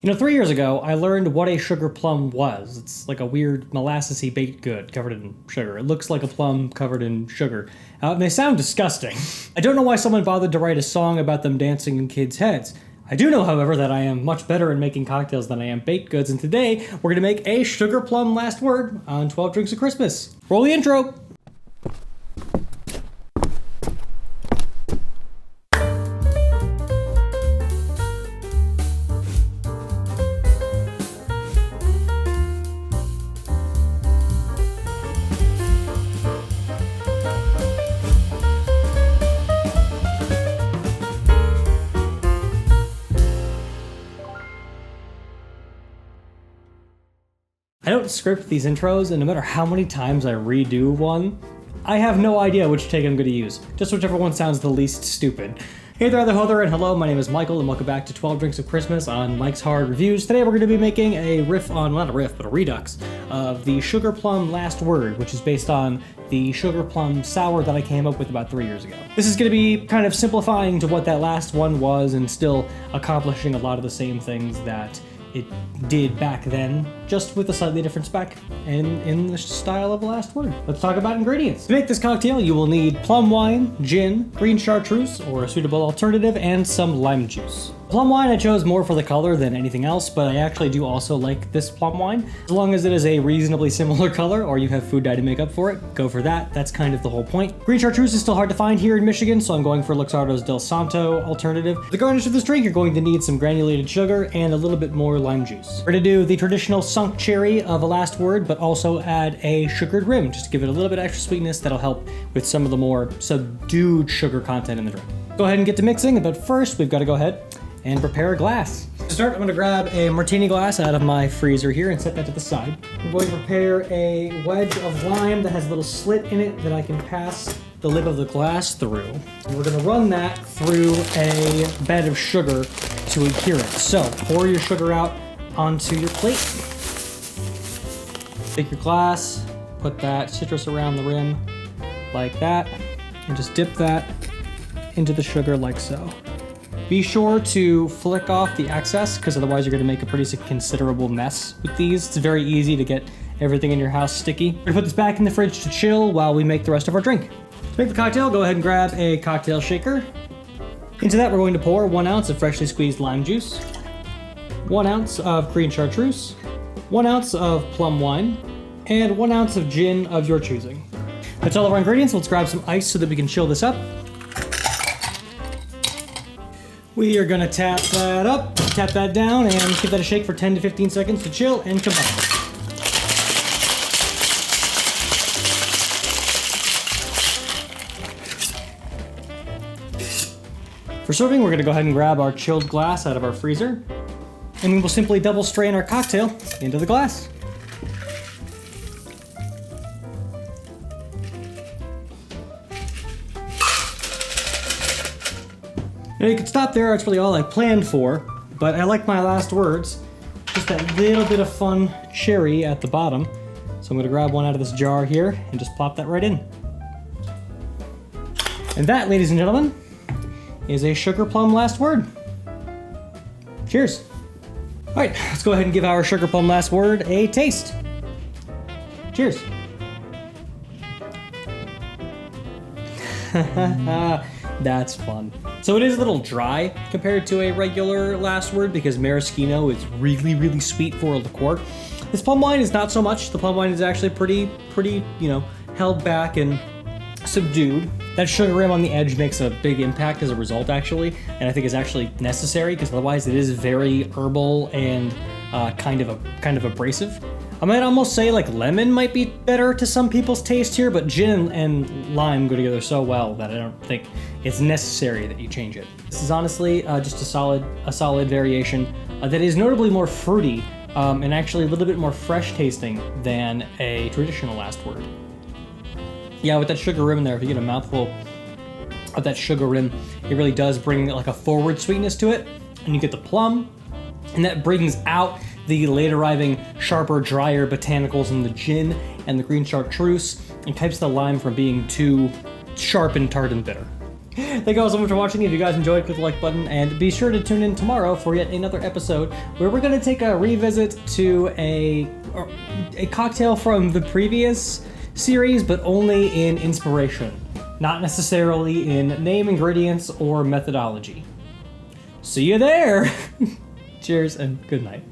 You know, 3 years ago, I learned what a sugar plum was. It's like a weird molassesy baked good covered in sugar. It looks like a plum covered in sugar. And they sound disgusting. I don't know why someone bothered to write a song about them dancing in kids' heads. I do know, however, that I am much better at making cocktails than I am baked goods, and today we're gonna make a Sugar Plum Last Word on 12 Drinks of Christmas. Roll the intro! I don't script these intros, and no matter how many times I redo one, I have no idea which take I'm going to use. Just whichever one sounds the least stupid. Hey there, Hother, and hello, my name is Michael, and welcome back to 12 Drinks of Christmas on Mike's Hard Reviews. Today we're going to be making a riff on, well, not a riff, but a redux of the Sugar Plum Last Word, which is based on the Sugar Plum Sour that I came up with about 3 years ago. This is going to be kind of simplifying to what that last one was and still accomplishing a lot of the same things that it did back then, just with a slightly different spec and in the style of the last word. Let's talk about ingredients. To make this cocktail, you will need plum wine, gin, green chartreuse, or a suitable alternative, and some lime juice. Plum wine I chose more for the color than anything else, but I actually do also like this plum wine. As long as it is a reasonably similar color, or you have food dye to make up for it, go for that. That's kind of the whole point. Green chartreuse is still hard to find here in Michigan, so I'm going for Luxardo's Del Santo alternative. For the garnish of this drink, you're going to need some granulated sugar and a little bit more lime juice. We're gonna do the traditional sunk cherry of a last word, but also add a sugared rim, just to give it a little bit extra sweetness that'll help with some of the more subdued sugar content in the drink. Go ahead and get to mixing, but first we've got to go ahead and prepare a glass. To start, I'm going to grab a martini glass out of my freezer here and set that to the side. I'm going to prepare a wedge of lime that has a little slit in it that I can pass the lid of the glass through. And we're going to run that through a bed of sugar to adhere it. So pour your sugar out onto your plate. Take your glass, put that citrus around the rim like that, and just dip that into the sugar like so. Be sure to flick off the excess, because otherwise you're going to make a pretty considerable mess with these. It's very easy to get everything in your house sticky. We're going to put this back in the fridge to chill while we make the rest of our drink. To make the cocktail, go ahead and grab a cocktail shaker. Into that, we're going to pour 1 ounce of freshly squeezed lime juice, 1 ounce of green chartreuse, 1 ounce of plum wine, and 1 ounce of gin of your choosing. That's all of our ingredients. Let's grab some ice so that we can chill this up. We are gonna tap that up, tap that down, and give that a shake for 10 to 15 seconds to chill and combine. For serving, we're gonna go ahead and grab our chilled glass out of our freezer, and we will simply double strain our cocktail into the glass. Now you can stop there, that's really all I planned for, but I like my last words. Just that little bit of fun cherry at the bottom. So I'm gonna grab one out of this jar here and just plop that right in. And that, ladies and gentlemen, is a Sugar Plum Last Word. Cheers. All right, let's go ahead and give our Sugar Plum Last Word a taste. Cheers. That's fun. So it is a little dry compared to a regular last word because maraschino is really, really sweet for a liqueur. This plum wine is not so much. The plum wine is actually pretty, held back and subdued. That sugar rim on the edge makes a big impact as a result, actually, and I think is actually necessary because otherwise it is very herbal and kind of abrasive. I might almost say like lemon might be better to some people's taste here, but gin and lime go together so well that I don't think it's necessary that you change it. This is honestly just a solid variation that is notably more fruity and actually a little bit more fresh tasting than a traditional last word. Yeah, with that sugar rim in there, if you get a mouthful of that sugar rim, it really does bring like a forward sweetness to it, and you get the plum, and that brings out the late arriving, sharper, drier botanicals in the gin and the green chartreuse, and keeps the lime from being too sharp and tart and bitter. Thank you all so much for watching. If you guys enjoyed, click the like button, and be sure to tune in tomorrow for yet another episode where we're going to take a revisit to a cocktail from the previous series, but only in inspiration, not necessarily in name, ingredients, or methodology. See you there! Cheers and good night.